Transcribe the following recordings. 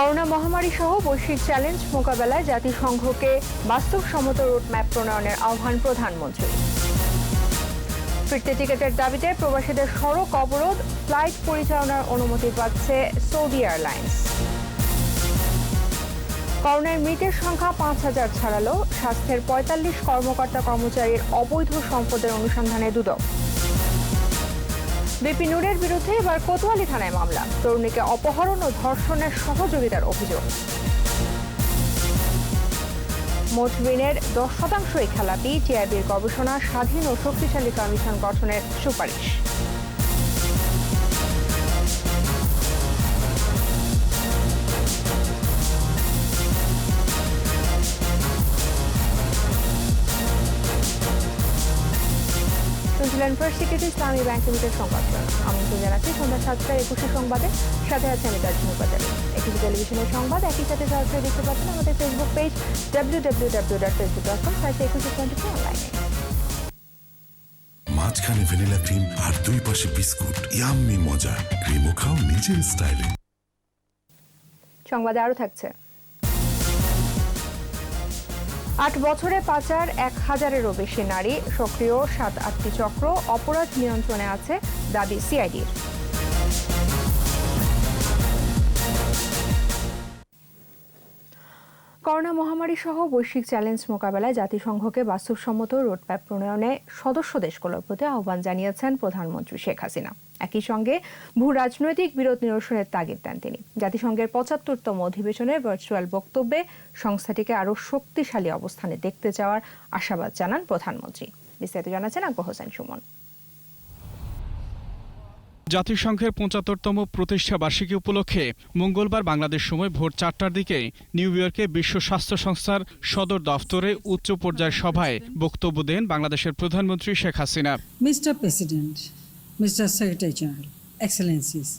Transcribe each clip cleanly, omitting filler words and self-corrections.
Corona মহামারী সহ বৈশ্বিক চ্যালেঞ্জ মোকাবেলায় জাতিসংঘকে বাস্তবসম্মত রোডম্যাপ প্রণয়নের আহ্বান প্রধানমন্ত্রী। ফিরতি টিকিটের দাবিতে প্রবাসীদের সড়ক অবরোধ, ফ্লাইট পরিচালনার অনুমতি পাচ্ছে সৌদি এয়ারলাইন্স। করোনায় মৃতের সংখ্যা ৫,০০০ ছাড়ালো, স্বাস্থ্যের ৪৫ কর্মকর্তা কর্মচারীর অবৈধ সম্পদের অনুসন্ধানে দুদক। বিপি নূরের বিরুদ্ধে এবার কোতোয়ালি থানায় মামলা, তরুণীকে অপহরণ ও ধর্ষণের সহযোগিতার অভিযোগ। মোট ঋণের ১০% খেলাপি, টিআইবির গবেষণা স্বাধীন ও শক্তিশালী কমিশন গঠনের সুপারিশ। ফার্স্ট সিকিউরিটি ইসলামী ব্যাংক লিমিটেড সংবাদ আমন্ত্রণ জানাচ্ছি সন্ধ্যা ৭টার ২১ সংবাদে। সাথে আছে আমি তাজমুল পাটালি। একুশে টেলিভিশনের সংবাদ একই সাথে সরাসরি দেখতে পাচ্ছেন আমাদের ফেসবুক পেজ www.facebook.com/2124 অনলাইনে। মাঝখানে ভ্যানিলা ক্রিম আর দুই পাশে বিস্কুট, ইয়াম্মি মজা। ক্রিমও খাও নিজের স্টাইলে। সংবাদে আরো থাকছে, ৮ বছরে পাচার ১,০০০-এরও বেশি নারী, সক্রিয় ৭-৮টি চক্র, অপরাধ নিয়ন্ত্রণে আছে দাবি সিআইডির। করোনা মহামারী সহ বৈশ্বিক চ্যালেঞ্জ মোকাবেলায় জাতিসংঘকে বাস্তবসম্মত রোডম্যাপ প্রণয়নে সদস্য দেশগুলোর প্রতি আহ্বান জানিয়েছেন প্রধানমন্ত্রী শেখ হাসিনা। একই সঙ্গে ভূ রাজনৈতিক বিরোধ নিরসনের তাগিদ দেন তিনি। জাতিসংঘের ৭৫তম অধিবেশনে ভার্চুয়াল বক্তব্যে সংস্থাটিকে আরও শক্তিশালী অবস্থানে দেখতে চাওয়ার আশাবাদ জানান প্রধানমন্ত্রী। বিস্তারিত জানাচ্ছেন আকবর হোসেন সুমন। জাতিসংঘের ৭৫তম প্রতিষ্ঠা বার্ষিকী উপলক্ষে মঙ্গলবার বাংলাদেশ সময় ভোর ৪টার দিকে নিউ ইয়র্কে বিশ্ব স্বাস্থ্য সংস্থার সদর দফতরে উচ্চ পর্যায়ের সভায় বক্তব্য দেন বাংলাদেশের প্রধানমন্ত্রী Sheikh Hasina. Mister president, mister secretary general, Excellency's,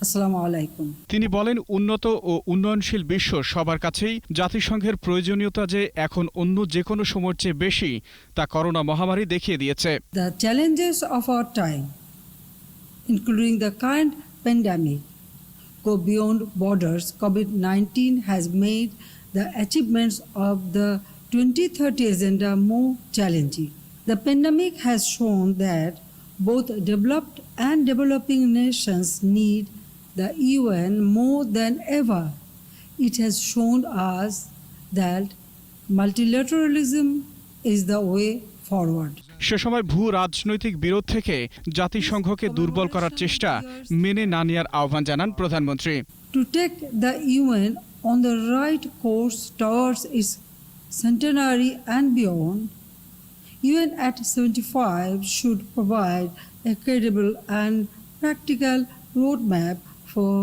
আসসালামু আলাইকুম। তিনি বলেন, উন্নত ও উন্নয়নশীল বিশ্ব সবার কাছেই জাতিসংঘের প্রয়োজনীয়তা যে এখন অন্য যে কোনো সময়ের চেয়ে বেশি, তা করোনা মহামারী দেখিয়ে দিয়েছে। The challenges of our time, including the current pandemic, go beyond borders. COVID-19 has made the achievements of the 2030 agenda more challenging. The pandemic has shown that both developed and developing nations need the UN more than ever. It has shown us that multilateralism is the way forward. সে সময় ভূ রাজনৈতিক বিরোধ থেকে জাতিসংঘকে দুর্বল করার চেষ্টা মেনে না নেওয়ার আহ্বান জানান প্রধানমন্ত্রী। To take the UN on the right course towards its centenary and beyond, UN at 75 should provide a credible and practical roadmap for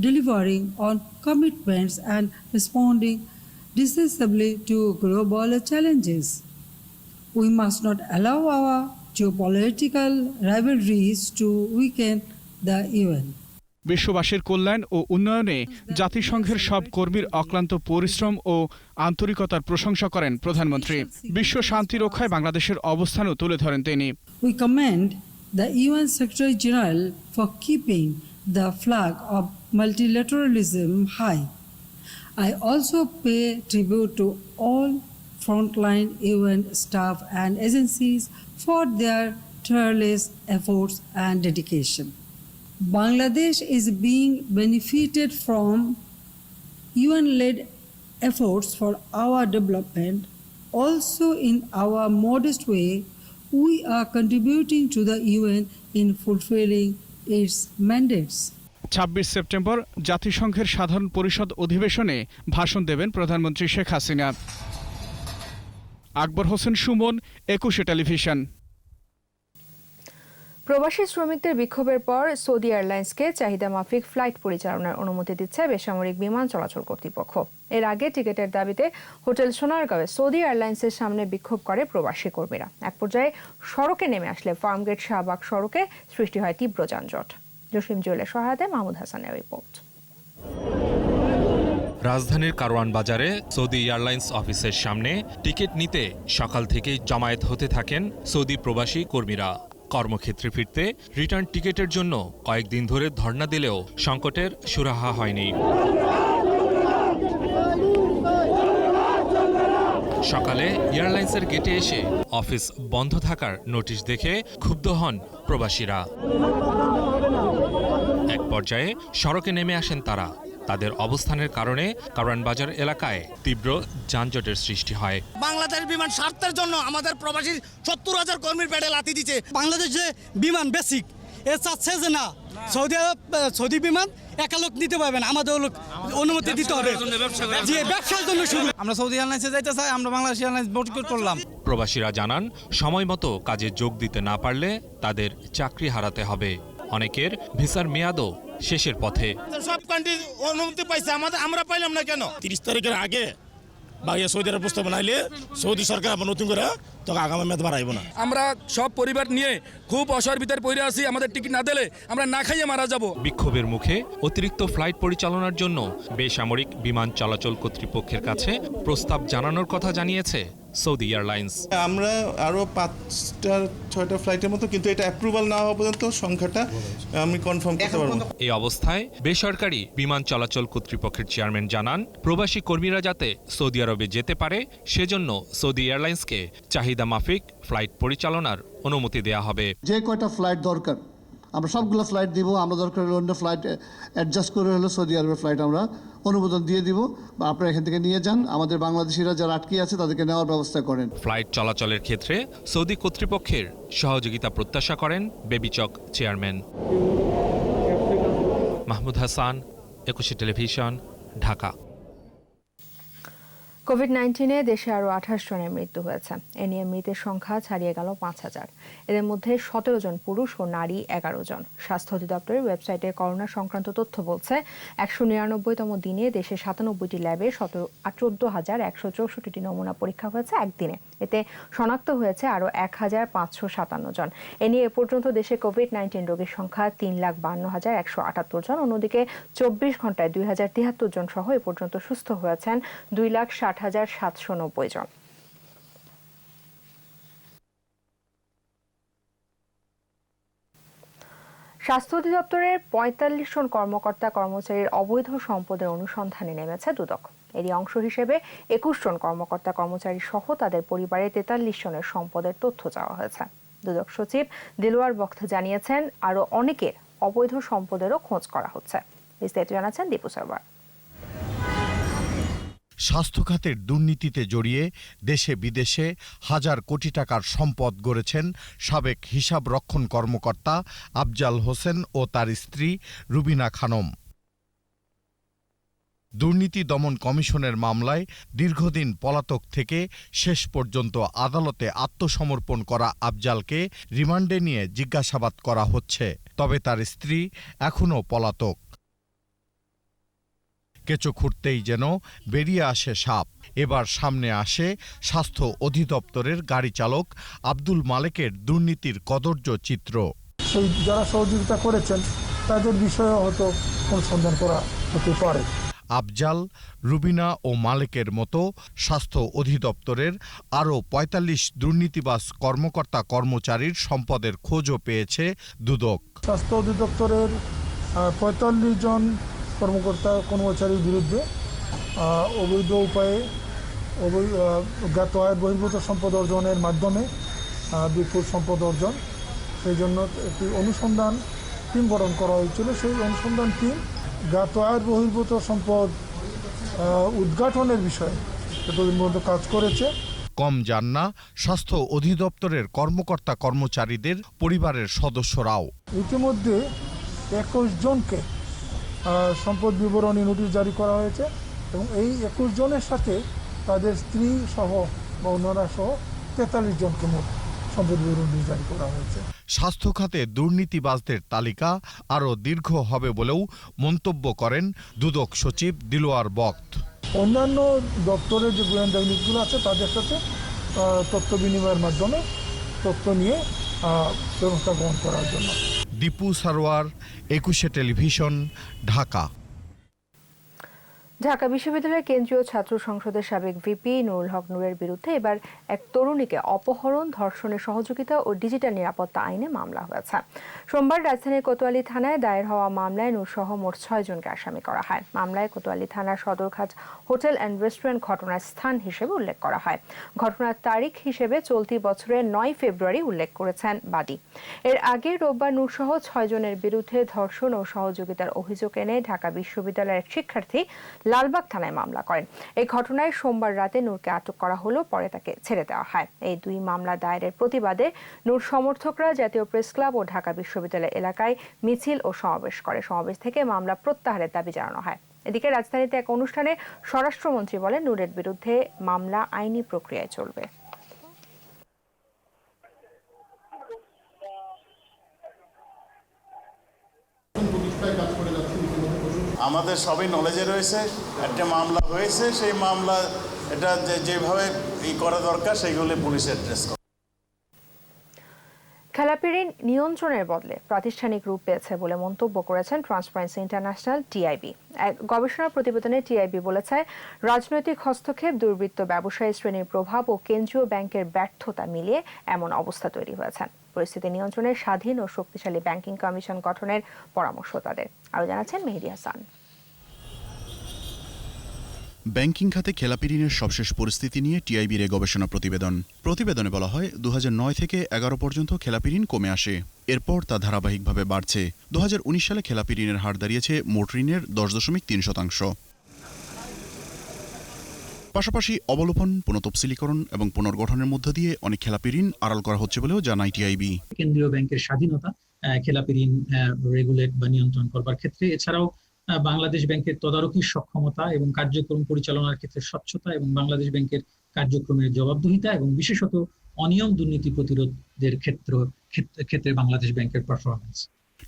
delivering on commitments and responding decisively to global challenges. We must not allow our geopolitical rivalries to weaken the UN. বিশ্ববাসীর কল্যাণ ও উন্নয়নে জাতিসংঘের সব কর্মীর অক্লান্ত পরিশ্রম ও আন্তরিকতার প্রশংসা করেন প্রধানমন্ত্রী। বিশ্ব শান্তি রক্ষায় বাংলাদেশের অবস্থানও তুলে ধরেন তিনি। We commend the UN Secretary General for keeping the flag of multilateralism high. I also pay tribute to all frontline UN staff and agencies for their tireless efforts and dedication. Bangladesh is being benefited from UN-led efforts for our development. Also, in our modest way, we are contributing to the UN in fulfilling its mandates. ২৬ September জাতিসংঘের সাধারণ পরিষদ অধিবেশনে ভাষণ দেবেন প্রধানমন্ত্রী শেখ হাসিনা। আকবর হোসেন সুমন, একুশে television. প্রবাসী শ্রমিকদের বিক্ষোভের পর সৌদি এয়ারলাইন্সকে চাহিদা মাফিক ফ্লাইট পরিচালনার অনুমতি দিচ্ছে বেসামরিক বিমান চলাচল কর্তৃপক্ষ। এর আগে টিকিটের দাবিতে হোটেল সোনারগাঁওয়ে সৌদি এয়ারলাইন্সের সামনে বিক্ষোভ করে প্রবাসী কর্মীরা। এক পর্যায়ে সড়কে নেমে আসলে ফার্মগেট শাহবাগ সড়কে সৃষ্টি হয় তীব্র যানজট। জসিম জুয়েলের সহায়তায় মাহমুদ হাসানের রিপোর্ট। রাজধানীর কারওয়ান বাজারে সৌদি এয়ারলাইন্স অফিসের সামনে টিকিট নিতে সকাল থেকেই জমায়েত হতে থাকেন সৌদি প্রবাসী কর্মীরা। কর্মক্ষেত্রে ফিরতে রিটার্ন টিকিটের জন্য কয়েকদিন ধরে ধর্ণা দিলেও সংকটের সুরাহা হয়নি। সকালে এয়ারলাইন্সের গেটে এসে অফিস বন্ধ থাকার নোটিশ দেখে ক্ষুব্ধ হন প্রবাসীরা। এক পর্যায়ে সড়কে নেমে আসেন তারা। তাদের অবস্থানের কারণে কারওয়ান বাজার এলাকায় তীব্র যানজটের সৃষ্টি হয়। বাংলাদেশ বিমান স্বার্থের জন্য আমাদের প্রবাসী 70,000 কর্মীর পেটে লাথি দিচ্ছে। বাংলাদেশ যে বিমান বেসিক এ চাচ্ছে যে না সৌদি বিমান একা লোক নিতে পারবে না, আমাদের লোক অনুমতি দিতে হবে, যে ব্যবসার জন্য শুরু। আমরা সৌদি এয়ারলাইন্সে যাইতে চাই, আমরা বাংলাদেশ এয়ারলাইন্স বয়কট করলাম। প্রবাসীরা জানান সময় মতো কাজে যোগ দিতে না পারলে তাদের চাকরি হারাতে হবে। অনেকের ভিসার মেয়াদও শেষের পথে। সব কান্ট্রি অনুমতি পাইছে, আমরা পাইলাম না কেন? 30 তারিখের আগে বাংলা সৌদি আরব প্রস্তাব বানাইলে সৌদি সরকার আবার নতুন করে তখন আগামী মেয়াদ বাড়াইব না। আমরা সব পরিবার নিয়ে খুব অসহায়ের ভিতরে পড়ে আছি, আমাদের টিকিট না দিলে আমরা না খাইয়ে মারা যাব। বিক্ষোভের মুখে অতিরিক্ত ফ্লাইট পরিচালনার জন্য বেসামরিক বিমান চলাচল কর্তৃপক্ষের কাছে প্রস্তাব জানানোর কথা জানিয়েছে সৌদি এয়ারলাইন্স। আমরা আরো 5-6টা ফ্লাইটের মতো, কিন্তু এটা অ্যাপ্রুভাল না হওয়া পর্যন্ত সংখ্যাটা আমি কনফার্ম করতে পারবো না। এই অবস্থায় বেসরকারি বিমান চলাচল কর্তৃপক্ষের চেয়ারম্যান জানান প্রবাসী কর্মীরা যাতে সৌদি আরবে যেতে পারে সেজন্য সৌদি এয়ারলাইন্সকে চাহিদা মাফিক ফ্লাইট পরিচালনার অনুমতি দেওয়া হবে। যে কয়টা ফ্লাইট দরকার আমরা সবগুলো ফ্লাইট দিব। আমরা দরকার হলে অন্য ফ্লাইট অ্যাডজাস্ট করে হলো সৌদি আরবের ফ্লাইট আমরা অনুমোদন দিয়ে দিব, বা আপনারা এখান থেকে নিয়ে যান। আমাদের বাংলাদেশিরা যারা আটকে আছে তাদেরকে নেওয়ার ব্যবস্থা করেন। ফ্লাইট চলাচলের ক্ষেত্রে সৌদি কর্তৃপক্ষের সহযোগিতা প্রত্যাশা করেন বেবিচক চেয়ারম্যান। মাহমুদ হাসান, একুশে টেলিভিশন, ঢাকা। কোভিড-19-এ দেশে আরও 28 জনের মৃত্যু হয়েছে। এ নিয়ে মৃতের সংখ্যা ছাড়িয়ে গেল 5,000। এদের মধ্যে 17 জন পুরুষ ও নারী 11 জন। স্বাস্থ্য অধিদপ্তরের ওয়েবসাইটে করোনা সংক্রান্ত তথ্য বলছে 199তম দিনে দেশে 97টি ল্যাবে 14,164টি নমুনা পরীক্ষা হয়েছে একদিনে। এতে শনাক্ত হয়েছে আরও 1,557 জন। এ নিয়ে এ পর্যন্ত দেশে কোভিড-19 রোগীর সংখ্যা 3,52,178 জন। অন্যদিকে 24 ঘন্টায় 2,073 জন সহ এ পর্যন্ত সুস্থ হয়েছেন 2,60,790 জন। স্বাস্থ্য অধিদপ্তরের 45 জন কর্মকর্তা কর্মচারীর অবৈধ সম্পদের অনুসন্ধানে নেমেছে দুদক। এরই অংশ হিসেবে 21 জন কর্মকর্তা কর্মচারী সহ তাদের পরিবারের 43 জনের সম্পদের তথ্য চাওয়া হয়েছে। দুদক সচিব দিলওয়ার বখত জানিয়েছেন আরও অনেকের অবৈধ সম্পদেরও খোঁজ করা হচ্ছে। বিস্তারিত জানাচ্ছেন দীপু সরকার। স্বাস্থ্য খাতের দুর্নীতিতে জড়িয়ে দেশে বিদেশে হাজার কোটি টাকার সম্পদ গড়েছেন সাবেক হিসাব রক্ষণ কর্মকর্তা আফজাল হোসেন ও তার স্ত্রী রুবিনা খানম। দুর্নীতি দমন কমিশনের মামলায় দীর্ঘদিন পলাতক থেকে শেষ পর্যন্ত আদালতে আত্মসমর্পণ করা আফজালকে রিমান্ডে নিয়ে জিজ্ঞাসাবাদ করা হচ্ছে। তবে তার স্ত্রী এখনও পলাতক। কেঁচো খুঁড়তেই যেন বেরিয়ে আসে সাপ। এবার সামনে আসে স্বাস্থ্য অধিদপ্তরের গাড়ি চালক আব্দুল মালেকের দুর্নীতির কদর্য চিত্র। যারা সহযোগিতা করেছেন তাদের বিষয়ে হয়তো অনুসন্ধান করা হতে পারে। আফজাল, রুবিনা ও মালেকের মতো স্বাস্থ্য অধিদপ্তরের আরও 45 দুর্নীতিবাজ কর্মকর্তা কর্মচারীর সম্পদের খোঁজও পেয়েছে দুদক। স্বাস্থ্য অধিদপ্তরের 45 জন কর্মকর্তা কর্মচারীর বিরুদ্ধে অবৈধ উপায়ে জ্ঞাত আয় বহির্ভূত সম্পদ অর্জনের মাধ্যমে বিপুল সম্পদ অর্জন, সেই জন্য একটি অনুসন্ধান টিম গঠন করা হয়েছিল। সেই অনুসন্ধান টিম জ্ঞাত আয়ের বহির্ভূত সম্পদ উদ্ঘাটনের বিষয়ে এতদিন পর্যন্ত কাজ করেছে। কম যান না স্বাস্থ্য অধিদপ্তরের কর্মকর্তা কর্মচারীদের পরিবারের সদস্যরাও। ইতিমধ্যে 21 জনকে সম্পদ বিবরণী নোটিশ জারি করা হয়েছে এবং এই 21 জনের সাথে তাদের স্ত্রী সহ বা অন্যরা সহ 43 জনকে মোট সম্পদ বিবরণী জারি করা হয়েছে। স্বাস্থ্য খাতে দুর্নীতিবাজদের তালিকা আরও দীর্ঘ হবে বলেও মন্তব্য করেন দুদক সচিব দিলওয়ার বখত। অন্যান্য দপ্তরের যে গোয়েন্দা ইউনিটগুলো আছে তাদের সাথে তথ্য বিনিময়ের মাধ্যমে তথ্য নিয়ে ব্যবস্থা গ্রহণ করার জন্য। দীপু সারোয়ার, একুশে টেলিভিশন, ঢাকা। ঢাকা বিশ্ববিদ্যালয়ের কেন্দ্রীয় ছাত্র সংসদের সাবেক ভিপি নুরুল হক নূরের বিরুদ্ধে এবার এক তরুণীকে অপহরণ, ধর্ষণের সহযোগিতা ও ডিজিটাল নিরাপত্তা আইনে মামলা হয়েছে। সোমবার রাজধানীর কোতোয়ালি থানায় দায়ের হওয়া মামলায় নূরসহ মোট 6 জনকে আসামি করা হয়। মামলায় কোতোয়ালি থানার সদরঘাট হোটেল অ্যান্ড রেস্টুরেন্ট ঘটনার স্থান হিসেবে উল্লেখ করা হয়। ঘটনার তারিখ হিসেবে চলতি বছরের 9 ফেব্রুয়ারি উল্লেখ করেছেন বাদী। এর আগে রোববার নূরসহ 6 জনের বিরুদ্ধে ধর্ষণ ও সহযোগিতার অভিযোগ এনে ঢাকা বিশ্ববিদ্যালয়ের এক শিক্ষার্থী লালবাগ থানায় মামলা করেন। এই ঘটনায় সোমবার রাতে নূরকে আটক করা হলো, পরে তাকে ছেড়ে দেওয়া হয়। এই 2 মামলা দায়েরের প্রতিবাদে নূর সমর্থকরা জাতীয় প্রেস ক্লাব ও ঢাকা বিশ্ববিদ্যালয় এলাকায় মিছিল ও সমাবেশ করে। সমাবেশ থেকে মামলা প্রত্যাহারের দাবি জানানো হয়। এদিকে রাজধানীতে এক অনুষ্ঠানে স্বরাষ্ট্রমন্ত্রী বলেন, নূরের বিরুদ্ধে মামলা আইনি প্রক্রিয়ায় চলবে। আমাদের সবই নলেজে রয়েছে, একটা মামলা হয়েছে, সেই মামলা এটা যেভাবে করা দরকার সেইগুলি পুলিশ অ্যাড্রেস করে। খেলাপি ঋণ নিয়ন্ত্রণের বদলে প্রাতিষ্ঠানিক রূপ পেয়েছে বলে মন্তব্য করেছেন ট্রান্সপারেন্সি ইন্টারন্যাশনাল টিআইবি। এক গবেষণা প্রতিবেদনে টিআইবি বলেছে, রাজনৈতিক হস্তক্ষেপ, দুর্বৃত্ত ব্যবসায়ী শ্রেণীর প্রভাব ও কেন্দ্রীয় ব্যাংকের ব্যর্থতা মিলিয়ে এমন অবস্থা তৈরি হয়েছে। পরিস্থিতি নিয়ন্ত্রণে স্বাধীন ও শক্তিশালী ব্যাংকিং কমিশন গঠনের পরামর্শ তাদের। আরও জানাচ্ছেন মেহেদী হাসান। ব্যাংকিং খাতে খেলাপি ঋণের সবশেষ পরিস্থিতি নিয়ে টিআইবির গবেষণা প্রতিবেদনে বলা হয়, 2009 থেকে 11 পর্যন্ত খেলাপি ঋণ কমে আসে। এরপর তা ধারাবাহিকভাবে বাড়ছে। 2019 সালে খেলাপি ঋণের হার দাঁড়িয়েছে মোট ঋণের 10.3%। পাশাপাশি অবলোপন, পুনঃতফসিলীকরণ এবং পুনর্গঠনের মধ্য দিয়ে অনেক খেলাপি ঋণ আড়াল করা হচ্ছে বলেও জানায় টিআইবি। কেন্দ্রীয় ব্যাংকের স্বাধীনতা খেলাপি ঋণ রেগুলেট বা নিয়ন্ত্রণ করবার ক্ষেত্রে, এছাড়াও বাংলাদেশ ব্যাংকের তদারকির সক্ষমতা এবং কার্যক্রম পরিচালনার ক্ষেত্রে স্বচ্ছতা এবং বাংলাদেশ ব্যাংকের কার্যক্রমের জবাবদিহিতা এবং বিশেষত অনিয়ম দুর্নীতি প্রতিরোধের ক্ষেত্রে বাংলাদেশ ব্যাংকের পারফরমেন্স।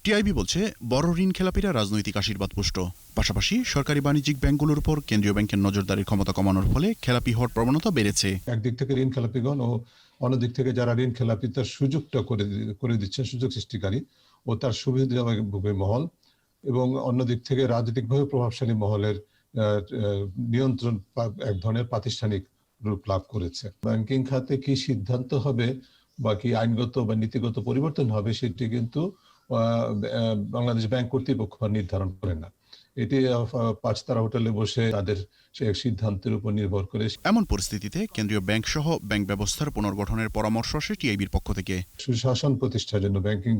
টিআইবি বলছে, বড় ঋণ খেলাপিরা রাজনৈতিক আশীর্বাদ পুষ্ট। পাশাপাশি সরকারি বাণিজ্যিক ব্যাংকগুলোর উপর কেন্দ্রীয় ব্যাংকের নজরদারির ক্ষমতা কমানোর ফলে খেলাপি হওয়ার প্রবণতা বেড়েছে। একদিক থেকে ঋণ খেলাপিগণ ও অন্যদিক থেকে যারা ঋণ খেলাপি তার সুযোগটা করে দিচ্ছেন, সুযোগ সৃষ্টিকারী ও তার সুবিধাভোগী মহল, এবং অন্যদিক থেকে রাজনৈতিকভাবে প্রভাবশালী মহলের নিয়ন্ত্রণ এক ধরনের প্রাতিষ্ঠানিক রূপ লাভ করেছে। ব্যাংকিং খাতে কি সিদ্ধান্ত হবে বা কি আইনগত বা নীতিগত পরিবর্তন হবে, সেটি কিন্তু বাংলাদেশ ব্যাংক কর্তৃপক্ষ নির্ধারণ করে না। এটি 5 তারা হোটেলে বসে তাদের সিদ্ধান্তের উপর নির্ভর করে। এমন পরিস্থিতিতে কেন্দ্রীয় ব্যাংক সহ ব্যাংক ব্যবস্থার পুনর্গঠনের পরামর্শ আসে টিআইবির পক্ষ থেকে। সুশাসন প্রতিষ্ঠার জন্য ব্যাংকিং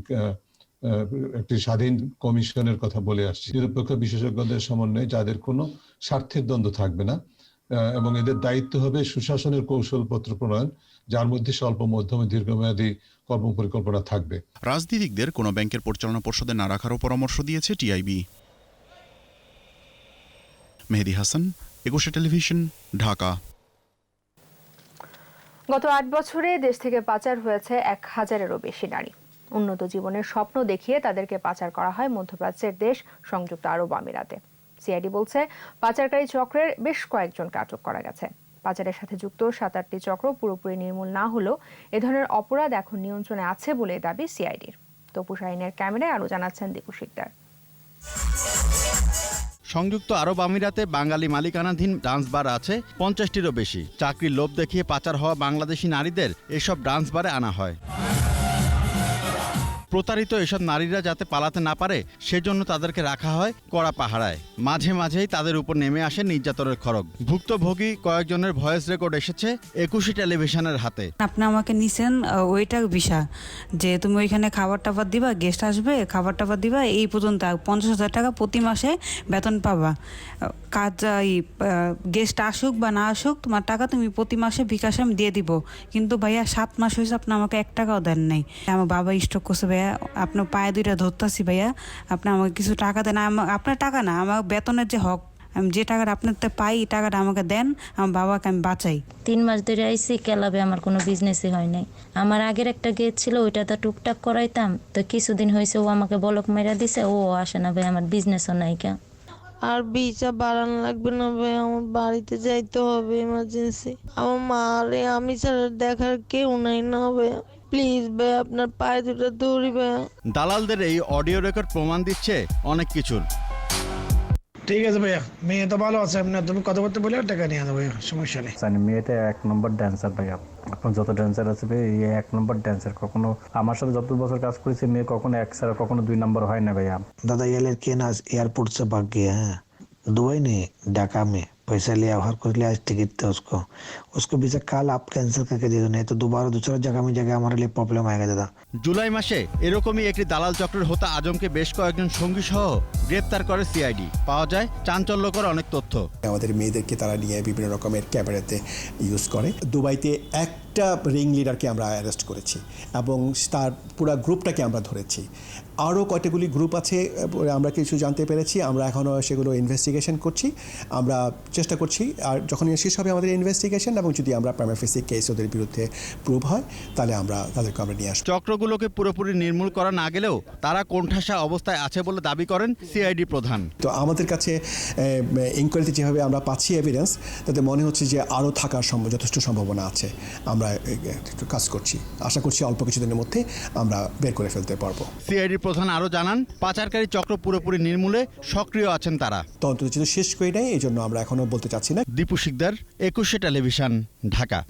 একটি স্বাধীন কমিশনের কথা বলে আসছি, নিরপেক্ষ বিশেষজ্ঞদের সমন্বয়ে যাদের কোনো স্বার্থের দ্বন্দ্ব থাকবে না, এবং এদের দায়িত্ব হবে সুশাসনের কৌশলপত্র প্রণয়ন, যার মধ্যে স্বল্প, মধ্যম, দীর্ঘমেয়াদী কর্মপরিকল্পনা থাকবে। রাজনীতিকদের কোনো ব্যাংকের পরিচালনা পর্ষদে না রাখারও পরামর্শ দিয়েছে টিআইবি। মেহেদী হাসান, একুশে টেলিভিশন, ঢাকা। গত 8 বছরে দেশ থেকে পাচার হয়েছে 1000-এরও বেশি নারী। উন্নত জীবনের স্বপ্ন দেখিয়ে তাদেরকে পাচার করা হয় মধ্যপ্রাচ্যের দেশ সংযুক্ত আরব আমিরাতে। সিআইডি বলছে, পাচারকারী চক্রের বেশ কয়েকজনকে আটক করা গেছে। পাচারের সাথে যুক্ত 7-8টি চক্র পুরোপুরি নির্মূল না হলেও এ ধরনের অপরাধ এখন নিয়ন্ত্রণে আছে বলে দাবি সিআইডির। তপু শাহিনের ক্যামেরায় আরও জানাচ্ছেন দীপু শিকদার। সংযুক্ত আরব আমিরাতে বাঙালি মালিকানাধীন ডান্স বার আছে 50টিরও বেশি। চাকরির লোভ দেখিয়ে পাচার হওয়া বাংলাদেশি নারীদের এসব ডান্স বারে আনা হয়। প্রতারিত এসব নারীরা যাতে পালাতে না পারে সেজন্য তাদেরকে রাখা হয় কড়া পাহারায়। মাঝে মাঝেই তাদের উপর নেমে আসে নির্যাতনের খড়গ। ভুক্তভোগী কয়েকজনের ভয়েস রেকর্ড এসেছে একুশে টেলিভিশনের হাতে। আপনি আমাকে নিছেন ওইটা বিষয় যে তুমি ওইখানে খাবার টাবার দিবা, গেস্ট আসবে, খাবার টাবার দিবা, এই পর্যন্ত 50,000 টাকা প্রতি মাসে বেতন পাবা। কাজ গেস্ট আসুক বা না আসুক, তোমার টাকা তুমি প্রতি মাসে বিকাশে আমি দিয়ে দিব। কিন্তু ভাইয়া 7 মাস হয়েছে আপনি আমাকে 1 টাকাও দেন নাই। আমার বাবা স্ট্রোক করছে ভাইয়া, আপনার পায়ে 2টা ধরতেছি ভাইয়া, আপনি আমাকে কিছু টাকা দেন। আপনার টাকা না, আমার বেতনের যে হক, আমি যে টাকাটা আপনার পাই এই টাকাটা আমাকে দেন, আমার বাবাকে আমি বাঁচাই। 3 মাস ধরে আইসি ক্লাবে, আমার কোনো বিজনেসই হয় নাই। আমার আগের একটা গেট ছিল, ওইটা তো টুকটাক করাইতাম। তো কিছুদিন হয়েছে ও আমাকে বলক মেরা দিছে, ও আসে না ভাই, আমার বিজনেসও নাই। কে আর ভিসা বাড়ানো লাগবে না ভাই, আমার বাড়িতে যাইতে হবে ইমার্জেন্সি। আমার মারে আমি ছাড়া দেখার কেউ নাই না ভাই, প্লিজ ভাই আপনার পায়ে 2টা ধরি ভাই। দালালদের এই অডিও রেকর্ড প্রমাণ দিচ্ছে অনেক কিছুর। ঠিক আছে ভাইয়া, মেয়ে তো ভালো আছে, তুমি কথা বলতে বলে টাকা নিয়ে দেবো ভাইয়া, সমস্যা নেই। মেয়েটা 1 নম্বর ড্যান্সার ভাইয়া, এখন যত ড্যান্সার আছে ভাই এই 1 নম্বর ড্যান্সার। কখনো আমার সাথে যত বছর কাজ করেছে মেয়ে কখনো 1 ছাড়া কখনো 2 নম্বর হয় না ভাইয়া। दादा ये लड़के ना एयरपोर्ट से भाग गए हैं, दुबई नहीं ढाका में पैसा लिया, हर कुछ लिया, टिकट था उसको वीजा कल आप कैंसिल करके दे दो, नहीं तो दोबारा दूसरा जगह में जाके हमारे लिए प्रॉब्लम आएगा दादा। জুলাই মাসে এরকমই একটি দালাল চক্রের হোতা আজমকে বেশ কয়েকজন সঙ্গী সহ গ্রেপ্তার করে সিআইডি। পাওয়া যায় চাঞ্চল্যকর অনেক তথ্য। আমাদের মেয়েদেরকে তারা নিয়ে বিভিন্ন রকমের ক্যামেরাতে ইউজ করে। দুবাইতে একটা রিং লিডারকে আমরা অ্যারেস্ট করেছি এবং তার পুরো গ্রুপটাকে আমরা ধরেছি। আরও কতগুলি গ্রুপ আছে আমরা কিছু জানতে পেরেছি, আমরা এখনও সেগুলো ইনভেস্টিগেশন করছি। আমরা চেষ্টা করছি আর যখন শেষ হবে আমাদের ইনভেস্টিগেশন এবং যদি আমরা প্রাইমা ফেসি কেস ওদের বিরুদ্ধে প্রুভ হয় তাহলে আমরা তাদেরকে আমরা নিয়ে আসবো। চক্রগুলোকে পুরোপুরি নির্মূল করা না গেলেও তারা কোণঠাসা অবস্থায় আছে বলে দাবি করেন সিআইডি প্রধান। তো আমাদের কাছে ইনকোয়ারিতে যেভাবে আমরা পাচ্ছি এভিডেন্স, তাতে মনে হচ্ছে যে আরও থাকার যথেষ্ট সম্ভাবনা আছে। আমরা একটু কাজ করছি, আশা করছি অল্প কিছুদিনের মধ্যে আমরা বের করে ফেলতে পারবো। সিআইডি প্রধান আরও জানান, পাচারকারী চক্র পুরোপুরি নির্মূলে সক্রিয় আছেন তারা। তদন্ত যেহেতু শেষ করে নেয় এই জন্য আমরা এখনও বলতে চাচ্ছি না। দীপু শিকদার, 21 টেলিভিশন, ঢাকা।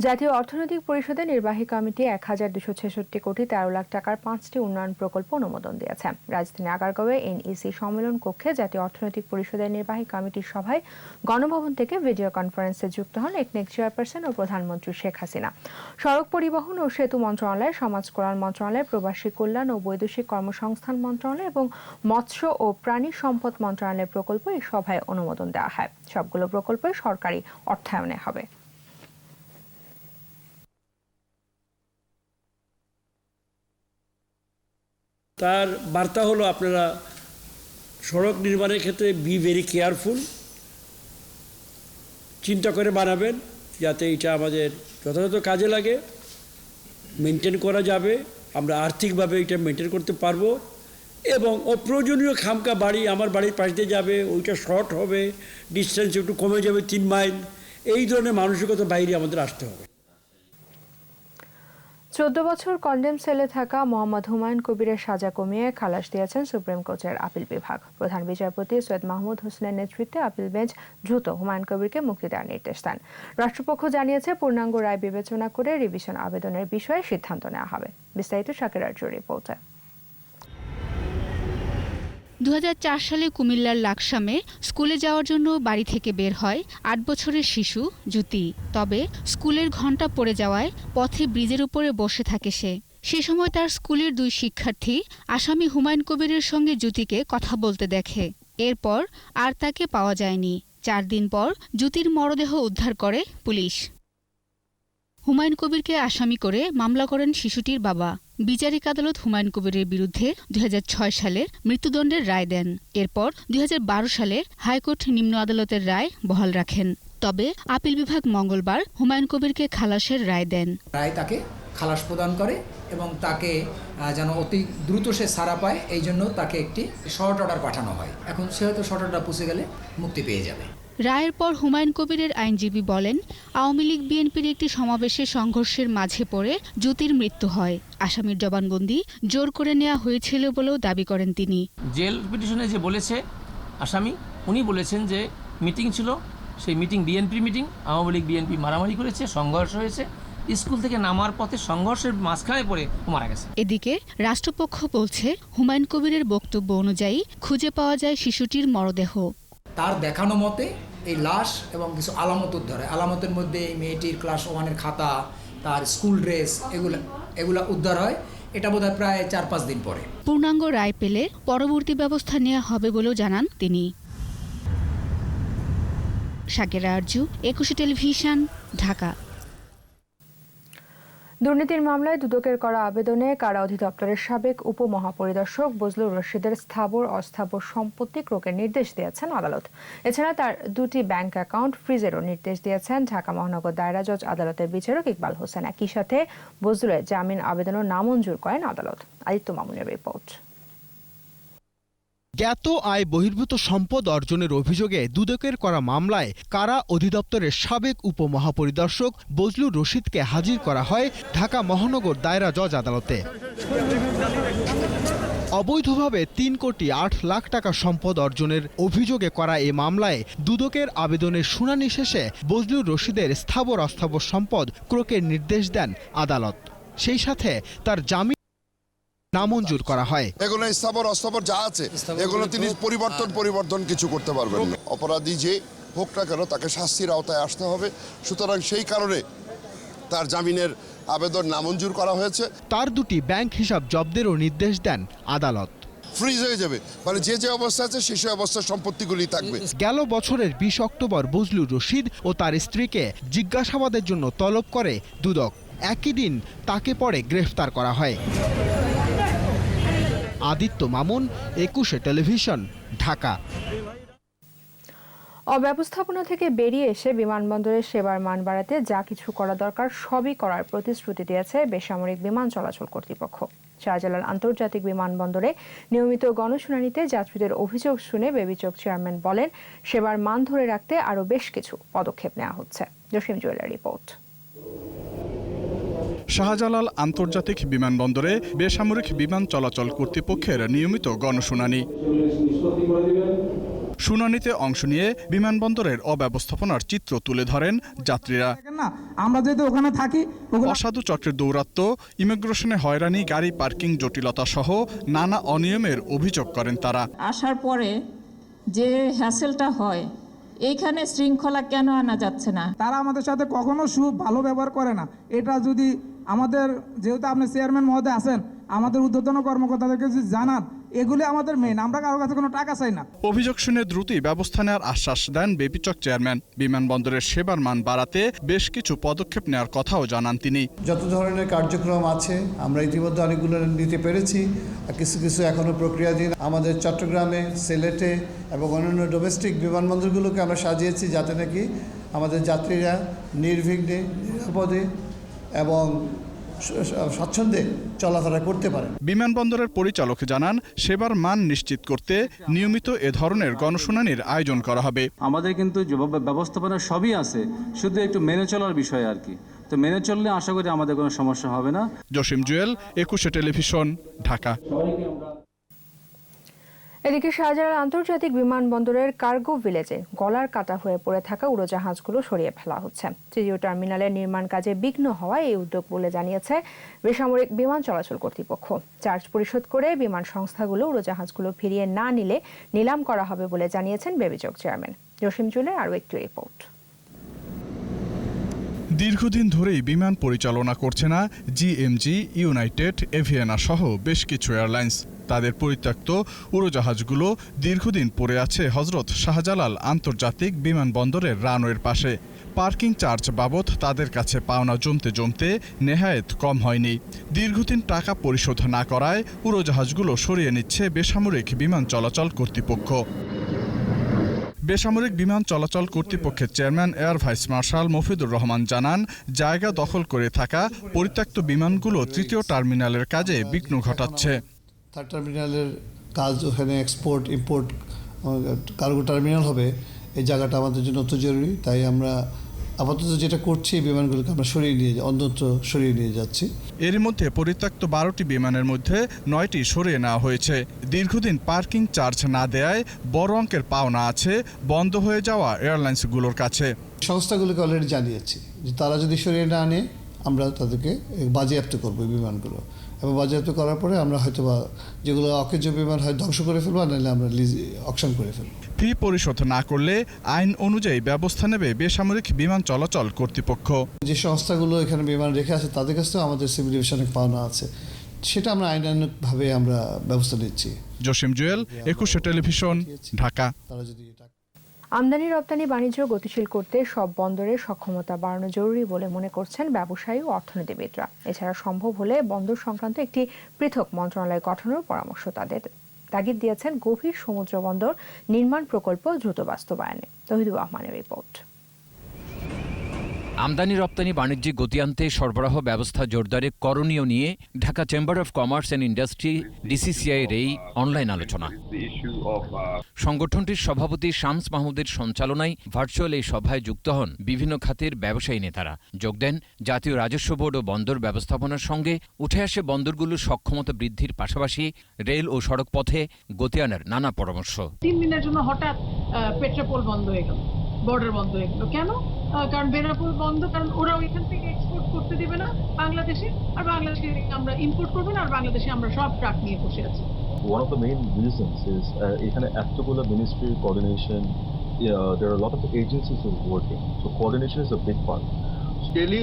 জাতীয় অর্থনৈতিক পরিষদের নির্বাহী কমিটি 1266 কোটি 13 লাখ টাকার 5টি উন্নয়ন প্রকল্প অনুমোদন দিয়েছে। রাজধানী আগারগাঁওয়ে এনইসি সম্মেলন কক্ষে জাতীয় অর্থনৈতিক পরিষদের নির্বাহী কমিটির সভায় গণভবন থেকে ভিডিও কনফারেন্সে যুক্ত হন একনেক চেয়ারপারসন ও প্রধানমন্ত্রী শেখ হাসিনা। সড়ক পরিবহন ও সেতু মন্ত্রণালয়, সমাজ কল্যাণ মন্ত্রণালয়, প্রবাসী কল্যাণ ও বৈদেশিক কর্মসংস্থান মন্ত্রণালয় এবং মৎস্য ও প্রাণী সম্পদ মন্ত্রণালয়ের প্রকল্প এই সভায় অনুমোদন দেওয়া হয়। সবগুলো প্রকল্পই সরকারি অর্থায়নে হবে। তার বার্তা হলো আপনারা সড়ক নির্মাণের ক্ষেত্রে বি ভেরি কেয়ারফুল, চিন্তা করে বানাবেন যাতে এটা আমাদের যথাযথ কাজে লাগে, মেনটেন করা যাবে, আমরা আর্থিকভাবে এটা মেনটেন করতে পারবো এবং অপ্রয়োজনীয় খামকা বাড়ি আমার বাড়ির পাশ দিয়ে যাবে, ওইটা শর্ট হবে, ডিস্টেন্স একটু কমে যাবে 3 মাইল, এই ধরনের মানসিকতা বাইরে আমাদের আসতে হবে। 14 বছর কন্ডেম সেলে থাকা মোহাম্মদ হুমায়ুন কবিরের সাজা কমিয়ে খালাস দিয়েছেন সুপ্রিম কোর্টের আপিল বিভাগ। প্রধান বিচারপতি সৈয়দ মাহমুদ হোসেনের নেতৃত্বে আপিল বেঞ্চ দ্রুত হুমায়ুন কবিরকে মুক্তি দেওয়ার নির্দেশ দেন। রাষ্ট্রপক্ষ জানিয়েছে পূর্ণাঙ্গ রায় বিবেচনা করে রিভিশন আবেদনের বিষয়ে সিদ্ধান্ত নেওয়া হবে। বিস্তারিত শাকির আরজুর রিপোর্টে। 2004 সালে কুমিল্লার লাকসামে স্কুলে যাওয়ার জন্য বাড়ি থেকে বের হয় 8 বছরের শিশু জ্যোতি। তবে স্কুলের ঘণ্টা পড়ে যাওয়ায় পথে ব্রিজের উপরে বসে থাকে সে। সে সময় তার স্কুলের 2 শিক্ষার্থী আসামি হুমায়ুন কবিরের সঙ্গে জ্যোতিকে কথা বলতে দেখে। এরপর আর তাকে পাওয়া যায়নি। 4 দিন পর জ্যোতির মরদেহ উদ্ধার করে পুলিশ। হুমায়ুন কবিরকে আসামি করে মামলা করেন শিশুটির বাবা। বিচারিক আদালত হুমায়ুন কবিরের বিরুদ্ধে 2006 সালে মৃত্যুদণ্ডের রায় দেন। এরপর 2012 সালে হাইকোর্ট নিম্ন আদালতের রায় বহাল রাখেন। তবে আপিল বিভাগ মঙ্গলবার হুমায়ুন কবিরকে খালাসের রায় দেন। রায় তাকে খালাস প্রদান করে এবং তাকে যেন অতি দ্রুত সে ছাড়া পায়, এই জন্য তাকে একটি শর্ট অর্ডার পাঠানো হয়। এখন সে হয়তো শর্ট অর্ডার পুষে গেলে মুক্তি পেয়ে যাবে। রায়ের পর হুমায়ুন কবিরের আইনজীবী বলেন, আওয়ামী লীগ বিএনপির একটি সমাবেশে সংঘর্ষের মাঝে পড়ে জ্যোতির মৃত্যু হয়। আসামির জবানবন্দি জোর করে নেওয়া হয়েছিল বলেও দাবি করেন তিনি। জেল পিটিশনে যে বলেছে আসামি, উনি বলেছেন যে মিটিং ছিল, সেই meeting BNP meeting, Awami League BNP মারামারি করেছে, সংঘর্ষ হয়েছে, স্কুল থেকে নামার পথে সংঘর্ষের মাঝখানে পড়ে মারা গেছে। এদিকে রাষ্ট্রপক্ষ বলছে হুমায়ুন কবিরের বক্তব্য অনুযায়ী খুঁজে পাওয়া যায় শিশুটির মরদেহ। তার দেখানো মতে এই লাশ এবং কিছু আলামত উদ্ধার হয়। আলামতের মধ্যে এই মেয়েটির ক্লাস 1-এর খাতা, তার স্কুল ড্রেস, এগুলা উদ্ধার হয়। এটা বোধহয় প্রায় 4-5 দিন পরে। পূর্ণাঙ্গ রায় পেলে পরবর্তী ব্যবস্থা নেওয়া হবে বলেও জানান তিনি। শাকিরা আরজু, 21 টেলিভিশন, ঢাকা। দুর্নীতির মামলায় দুদকের করা আবেদনে কারা অধিদপ্তরের সাবেক উপমহাপরিদর্শক বজলুর রশিদের স্থাবর অস্থাবর সম্পত্তি ক্রোকের নির্দেশ দিয়েছেন আদালত। এছাড়া তার 2টি ব্যাংক অ্যাকাউন্ট ফ্রিজেরও নির্দেশ দিয়েছেন ঢাকা মহানগর দায়রা জজ আদালতের বিচারক ইকবাল হোসেন। একই সাথে বজলুরের জামিন আবেদনও নামঞ্জুর করেন আদালত। আদিত্য মামুনের রিপোর্ট। জ্ঞাত আয় বহির্ভূত সম্পদ অর্জনের অভিযোগে দুদকের করা মামলায় কারা অধিদপ্তরের সাবেক উপমহাপরিদর্শক বজলুর রশিদকে হাজির করা হয় ঢাকা মহানগর দায়রা জজ আদালতে। অবৈধভাবে 3,8,00,000 টাকা সম্পদ অর্জনের অভিযোগে করা এই মামলায় দুদকের আবেদনের শুনানি শেষে বজলুর রশিদের স্থাবর অস্থাবর সম্পদ ক্রোকের নির্দেশ দেন আদালত। সেই সাথে তার জামিন নামঞ্জুর করা হয়। এগুলো স্থাবর অস্থাবর যা আছে এগুলো তিনি পরিবর্তন কিছু করতে পারবেন না। অপরাধী যে হোক না কেন তাকে শাস্তির আওতায় আসতে হবে। সুতরাং সেই কারণে তার জামিনের আবেদন নামঞ্জুর করা হয়েছে। তার দুটি ব্যাংক হিসাব জব্দেরও নির্দেশ দেন আদালত। ফ্রিজ হয়ে যাবে, মানে যে অবস্থা আছে সেই অবস্থার সম্পত্তিগুলি থাকবে। গেল বছরের 20 অক্টোবর বজলুর রশিদ ও তার স্ত্রীকে জিজ্ঞাসাবাদের জন্য তলব করে দুদক। একই দিন তাকে পরে গ্রেফতার করা হয়। আদিত্য মামুন, 21 টেলিভিশন, ঢাকা। অব্যবস্থাপনা থেকে বেরিয়ে এসে বিমানবন্দরের সেবার মান বাড়াতে যা কিছু করা দরকার সবই করার প্রতিশ্রুতি দিয়েছে বেসামরিক বিমান চলাচল কর্তৃপক্ষ। শাহজালাল আন্তর্জাতিক বিমানবন্দরে নিয়মিত গণশুনানিতে যাত্রীদের অভিযোগ শুনে বেবিচক চেয়ারম্যান বলেন, সেবার মান ধরে রাখতে আরও বেশ কিছু পদক্ষেপ নেওয়া হচ্ছে। জসিম জুয়েলের রিপোর্ট। শাহজালাল আন্তর্জাতিক বিমানবন্দরে বেসামরিক বিমান চলাচল কর্তৃপক্ষের নিয়মিত গণশুনানি। শুনানিতে অংশ নিয়ে বিমানবন্দরের অব্যবস্থাপনার চিত্র তুলে ধরেন যাত্রীরা। আমরা যদি ওখানে থাকি, অসাধু চক্রের দৌরাত্ম্য, ইমিগ্রেশনে হয়রানি, গাড়ি পার্কিং জটিলতা সহ নানা অনিয়মের অভিযোগ করেন তারা। আসার পরে যে হ্যাসেলটা হয়, এইখানে শৃঙ্খলা কেন আনা যাচ্ছে না? তারা আমাদের সাথে কখনো ভালো ব্যবহার করে না। এটা যদি আমাদের, যেহেতু আপনি চেয়ারম্যান মহোদয় আছেন, আমাদের ঊর্ধ্বতন কর্মকর্তাদেরকে যদি জানান, এগুলি আমাদের মেইন, আমরা কারোর কাছে কোনো টাকা চাই না। অভিযোগ শুনে দ্রুতই ব্যবস্থা নেওয়ার আশ্বাস দেন বেবিচক চেয়ারম্যান। বিমানবন্দরের সেবার মান বাড়াতে বেশ কিছু পদক্ষেপ নেওয়ার কথাও জানান তিনি। যত ধরনের কার্যক্রম আছে আমরা ইতিমধ্যে অনেকগুলো নিতে পেরেছি, কিছু কিছু এখনো প্রক্রিয়াধীন। আমাদের চট্টগ্রামে, সিলেটে এবং অন্যান্য ডোমেস্টিক বিমানবন্দরগুলোকে আমরা সাজিয়েছি যাতে নাকি আমাদের যাত্রীরা নির্বিঘ্নে, নিরাপদে এবং স্বচ্ছন্দে চলাফেরা করতে পারে। বিমানবন্দরের পরিচালক জানান, সেবার মান নিশ্চিত করতে নিয়মিত এ ধরনের গণশুনানির আয়োজন করা হবে। আমাদের কিন্তু ব্যবস্থাপনা সবই আছে, শুধু একটু মেনে চলার বিষয় আর কি। তো মেনে চললে আশা করি আমাদের কোনো সমস্যা হবে না। জসিম জুয়েল, 21 টেলিভিশন, ঢাকা। এদিকে শাহজালাল আন্তর্জাতিক বিমানবন্দরের কার্গো ভিলেজে গলার কাটা হয়ে পড়ে থাকা উড়োজাহাজগুলো সরিয়ে ফেলা হচ্ছে। তৃতীয় টার্মিনালের নির্মাণ কাজে বিঘ্ন হওয়ায় এই উদ্যোগ বলে জানিয়েছে বেসামরিক বিমান চলাচল কর্তৃপক্ষ। চার্জ পরিশোধ করে বিমান সংস্থাগুলো উড়োজাহাজগুলো ফিরিয়ে না নিলে নিলাম করা হবে বলে জানিয়েছেন বেবিচক চেয়ারম্যান। জসিম জুয়েলের আরও একটি রিপোর্ট। দীর্ঘদিন ধরেই বিমান পরিচালনা করছে না জিএমজি, ইউনাইটেড, এভিয়েনা সহ বেশ কিছু এয়ারলাইন্স। তাদের পরিত্যক্ত উড়োজাহাজগুলো দীর্ঘদিন পড়ে আছে হজরত শাহজালাল আন্তর্জাতিক বিমানবন্দরের রানওয়ের পাশে। পার্কিং চার্জ বাবদ তাদের কাছে পাওনা জমতে নেহায়েত কম হয়নি। দীর্ঘদিন টাকা পরিশোধ না করায় উড়োজাহাজগুলো সরিয়ে নিচ্ছে বেসামরিক বিমান চলাচল কর্তৃপক্ষ। বেসামরিক বিমান চলাচল কর্তৃপক্ষের chairman air vice marshal Mofidur Rahman জানান, জায়গা দখল করে থাকা পরিত্যক্ত বিমানগুলো তৃতীয় টার্মিনালের কাজে বিঘ্ন ঘটাচ্ছে। থার্ড টার্মিনালের কাজ, ওখানে এক্সপোর্ট ইম্পোর্ট কার্গো টার্মিনাল হবে, এই জায়গাটা আমাদের জন্য অত জরুরি। তাই আমরা আপাতত যেটা করছি, বিমানগুলোকে আমরা অন্যত্র সরিয়ে নিয়ে যাচ্ছি। এর মধ্যে পরিত্যক্ত 12টি বিমানের মধ্যে 9টি সরিয়ে নেওয়া হয়েছে। দীর্ঘদিন পার্কিং চার্জ না দেয়ায় বড় অঙ্কের পাওনা আছে বন্ধ হয়ে যাওয়া এয়ারলাইন্সগুলোর কাছে। সংস্থাগুলোকে অলরেডি জানিয়েছি যে তারা যদি সরিয়ে না আনে, আমরা তাদেরকে বাজেয়াপ্ত করবো বিমানগুলো, এবং বাজেয়াপ্ত করার পরে আমরা হয়তো বা যেগুলো অকেজ বিমান হয় ধ্বংস করে ফেলবো, নাহলে আমরা অকশন করে ফেলবো। ফি পরিশোধ না করলে আইন অনুযায়ী ব্যবস্থা নেবে বেসামরিক বিমান চলাচল কর্তৃপক্ষ। যে সংস্থাগুলো এখানে বিমান রেখে আছে তাদের কাছ থেকেও আমাদের সিভিল এভিয়েশনের পাওনা আছে, সেটা আমরা আইনানুগভাবে আমরা ব্যবস্থা নিচ্ছি। জসিম জুয়েল, 21 টেলিভিশন, ঢাকা। আমদানি রপ্তানি বাণিজ্য গতিশীল করতে সব বন্দরের সক্ষমতা বাড়ানো জরুরি বলে মনে করছেন ব্যবসায়ী ও অর্থনীতিবিদরা। এছাড়া সম্ভব হলে বন্দর সংক্রান্ত একটি পৃথক মন্ত্রণালয় গঠনের পরামর্শ তাদের তাগিদ দিয়েছেন গভীর সমুদ্র বন্দর নির্মাণ প্রকল্প দ্রুত বাস্তবায়নে। তহিদুর রহমানের রিপোর্ট। আমদানি রপ্তানি বাণিজ্যিক গতি আনতে সরবরাহ ব্যবস্থা জোরদারে করণীয় নিয়ে Dhaka chamber of commerce and industry DCCI এর এই অনলাইন আলোচনা। সংগঠনটির সভাপতি শামস মাহমুদের সঞ্চালনায় ভার্চুয়াল এই সভায় যুক্ত হন বিভিন্ন খাতের ব্যবসায়ী নেতারা। যোগ দেন জাতীয় রাজস্ব বোর্ড ও বন্দর ব্যবস্থাপনার সঙ্গে উঠে আসে বন্দরগুলোর সক্ষমতা বৃদ্ধির পাশাপাশি রেল ও সড়ক পথে গতি আনার নানা পরামর্শ। 3 দিনের জন্য হঠাৎ পেট্রোপোল বন্ধ হয়ে গেল, বর্ডার বন্ধ হয়ে গেল। কেন? কারণ বেনাপোল বন্ধ, কারণ ওরা ওইখান থেকে এক্সপোর্ট করতে দেবে না বাংলাদেশে, আর বাংলাদেশে আমরা ইম্পোর্ট করবো না, আর বাংলাদেশে আমরা সব ট্রাক নিয়ে বসে আছি। One of the main reasons is এখানে এতগুলো ministry coordination, there are a lot of agencies who are working, so coordination is a big part. Daily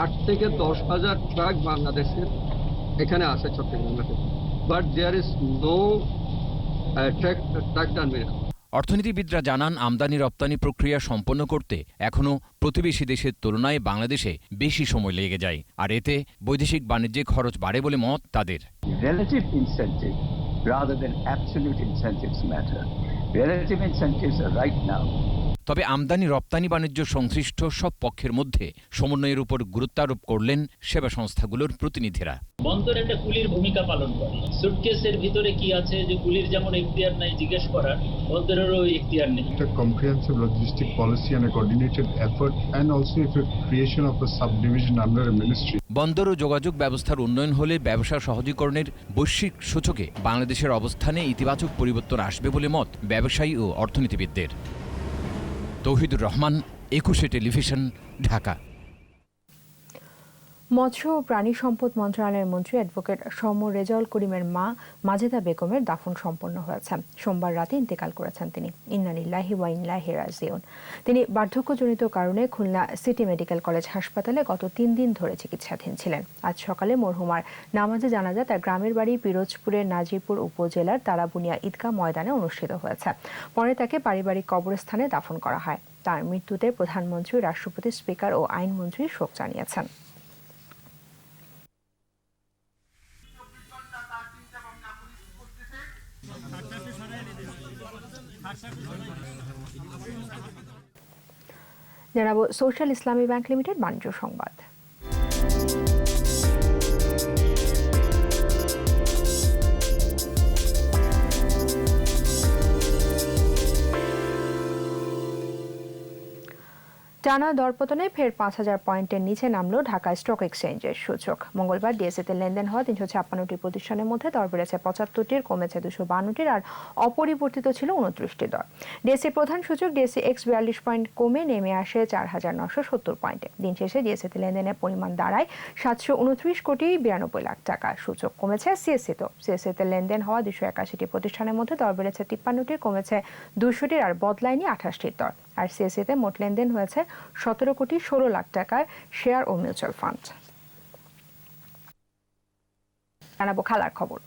8 থেকে 10,000 ট্রাক বাংলাদেশের এখানে আসে চট্টগ্রামে, but there is no truck terminal. অর্থনীতিবিদরা জানান, আমদানি রপ্তানি প্রক্রিয়া সম্পন্ন করতে এখনও প্রতিবেশী দেশের তুলনায় বাংলাদেশে বেশি সময় লেগে যায়, আর এতে বৈদেশিক বাণিজ্যে খরচ বাড়ে বলে মত তাদের। Relative incentive rather than absolute incentives matter. Relative incentives are right now. তবে আমদানি রপ্তানি বাণিজ্য সংশ্লিষ্ট সব পক্ষের মধ্যে সমন্বয়ের উপর গুরুত্ব আরোপ করলেন সেবা সংস্থাগুলোর প্রতিনিধিরা। বন্দর একটা কুলির ভূমিকা পালন করে। সুটকেসের ভিতরে কি আছে, যে কুলির যেমন এখতিয়ার নাই জিজ্ঞেস করার, বন্দরেরও এখতিয়ার নেই। A comprehensive logistic policy and a coordinated effort, and also a creation of a subdivision under a ministry. বন্দর ও যোগাযোগ ব্যবস্থার উন্নয়ন হলে ব্যবসা সহজীকরণের বৈশ্বিক সূচকে বাংলাদেশের অবস্থানে ইতিবাচক পরিবর্তন আসবে বলে মত ব্যবসায়ী ও অর্থনীতিবিদদের। তৌহিদুর রহমান, 21 টেলিভিশন, ঢাকা। মৎস্য ও প্রাণী সম্পদ মন্ত্রণালয়ের মন্ত্রী অ্যাডভোকেট সৌম্য রেজাউল করিমের মা মাজেদা বেগমের দাফন সম্পন্ন হয়েছে। সোমবার রাতে ইন্তেকাল করেছেন তিনি। ইন্না লিল্লাহি ওয়া ইন্না ইলাইহি রাজিউন। তিনি বার্ধক্যজনিত কারণে খুলনা সিটি মেডিকেল কলেজ হাসপাতালে গত 3 দিন ধরে চিকিৎসাধীন ছিলেন। আজ সকালে মরহুমার নামাজে জানাজা তার গ্রামের বাড়ি পিরোজপুরের নাজিরপুর উপজেলার তারাবুনিয়া ঈদগাহ ময়দানে অনুষ্ঠিত হয়েছে। পরে তাকে পারিবারিক কবরস্থানে দাফন করা হয়। তার মৃত্যুতে প্রধানমন্ত্রী, রাষ্ট্রপতি, স্পিকার ও আইনমন্ত্রী শোক জানিয়েছেন। জানাবো সোশ্যাল ইসলামী ব্যাংক লিমিটেড বাণিজ্য সংবাদ। টানা দরপতনে ফের 5,000 পয়েন্টের নিচে নামলো ঢাকা স্টক এক্সচেঞ্জের সূচক। মঙ্গলবার ডিএসইতে লেনদেন হওয়া 356টি প্রতিষ্ঠানের মধ্যে দর বেড়েছে 75টির, কমেছে 252টির, আর অপরিবর্তিত ছিল 29টি দর। ডিএসই প্রধান সূচক ডিএসই এক্স 42 পয়েন্ট কমে নেমে আসে 4,970 পয়েন্টে। দিন শেষে ডিএসইতে লেনদেনের পরিমাণ দাঁড়ায় 729 কোটি 92 লাখ টাকা। সূচক কমেছে সিএসইতে লেনদেন হওয়া 281টি প্রতিষ্ঠানের মধ্যে দর বেড়েছে 53টির, কমেছে 200টির, আর বদলায়নি 28টির দর। আর সিএসইতে মোট লেনদেন হয়েছে 17 কোটি 16 লাখ টাকার শেয়ার ও মিউচুয়াল ফান্ড। জানাবো খেলার খবর।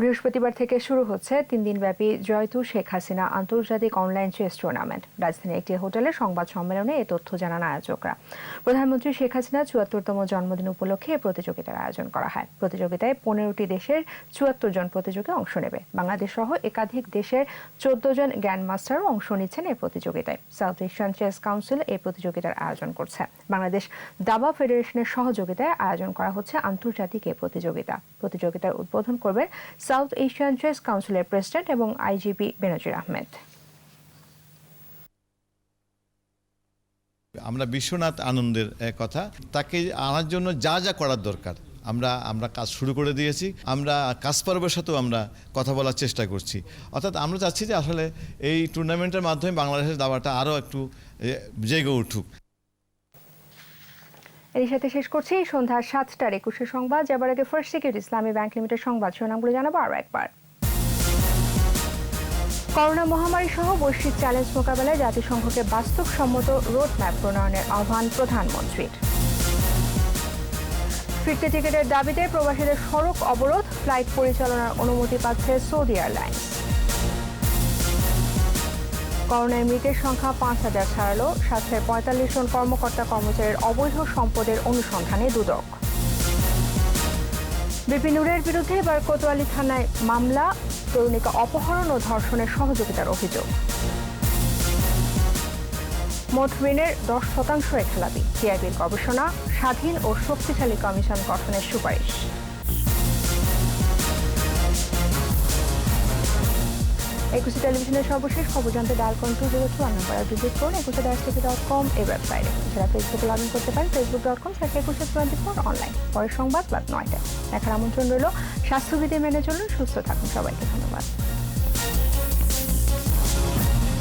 বৃহস্পতিবার থেকে শুরু হচ্ছে 3 দিনব্যাপী জয়তু শেখ হাসিনা আন্তর্জাতিক অনলাইন চেস টুর্নামেন্ট। রাজধানীর একটি হোটেলে সংবাদ সম্মেলনে এ তথ্য জানান আয়োজকরা। প্রধানমন্ত্রী শেখ হাসিনার 74তম জন্মদিন উপলক্ষে এই প্রতিযোগিতার আয়োজন করা হয়। প্রতিযোগিতায় 15টি দেশের 74 জন প্রতিযোগী অংশ নেবে। বাংলাদেশ সহ একাধিক দেশের 14 জন গ্র্যান্ডমাস্টারও অংশ নিচ্ছেন এই প্রতিযোগিতায়। সাউথ এশিয়ান চেস কাউন্সিল এই প্রতিযোগিতার আয়োজন করছে। বাংলাদেশ দাবা ফেডারেশনের সহযোগিতায় আয়োজন করা হচ্ছে আন্তর্জাতিক এই প্রতিযোগিতার উদ্বোধন করবেন সাউথ এশিয়ান চেস কাউন্সিলের প্রেসিডেন্ট এবং আইজিপি বেনজির আহমেদ। আমরা বিশ্বনাথ আনন্দের কথা, তাকে আনার জন্য যা যা করার দরকার আমরা কাজ শুরু করে দিয়েছি। আমরা কাসপারভের সাথেও আমরা কথা বলার চেষ্টা করছি। অর্থাৎ আমরা চাচ্ছি যে আসলে এই টুর্নামেন্টের মাধ্যমে বাংলাদেশের দাবাটা আরও একটু জেগে উঠুক। এর সাথে শেষ করছি সন্ধ্যা 7টার 21 সংবাদ। যাবার আগে ফার্স্ট সিকিউরিটি ইসলামী ব্যাংক লিমিটেড সংবাদ শিরোনামগুলো জানাবো আরও একবার। করোনা মহামারী সহ বৈশ্বিক চ্যালেঞ্জ মোকাবেলায় জাতিসংঘকে বাস্তবসম্মত রোডম্যাপ প্রণয়নের আহ্বান প্রধানমন্ত্রীর। ফিরতি টিকিটের দাবিতে প্রবাসীদের সড়ক অবরোধ, ফ্লাইট পরিচালনার অনুমতি পাচ্ছে সৌদি এয়ারলাইন্স। করোনায় মৃতের সংখ্যা 5,000 ছাড়ালো। স্বাস্থ্যের 45 জন কর্মকর্তা কর্মচারীর অবৈধ সম্পদের অনুসন্ধানে দুদক। বিপিন নুরের বিরুদ্ধে এবার কোতোয়ালি থানায় মামলা, তরুণীকে অপহরণ ও ধর্ষণের সহযোগিতার অভিযোগ। মোট ঋণের 10% খেলাপি, টিআইবির গবেষণা, স্বাধীন ও শক্তিশালী কমিশন গঠনের সুপারিশ। একুশে টেলিভিশনের সর্বশেষ খবর জানতে ডায়াল করুন 202 নাম্বার ভিজিট করুন ekushe-tv.com এই ওয়েবসাইটে। এছাড়া ফেসবুকে লগ ইন করতে পারেন facebook.com/ekushe24 অনলাইন। পরের সংবাদ রাত 9টায় দেখার আমন্ত্রণ রইল। স্বাস্থ্যবিধি মেনে চলুন, সুস্থ থাকুন। সবাইকে ধন্যবাদ।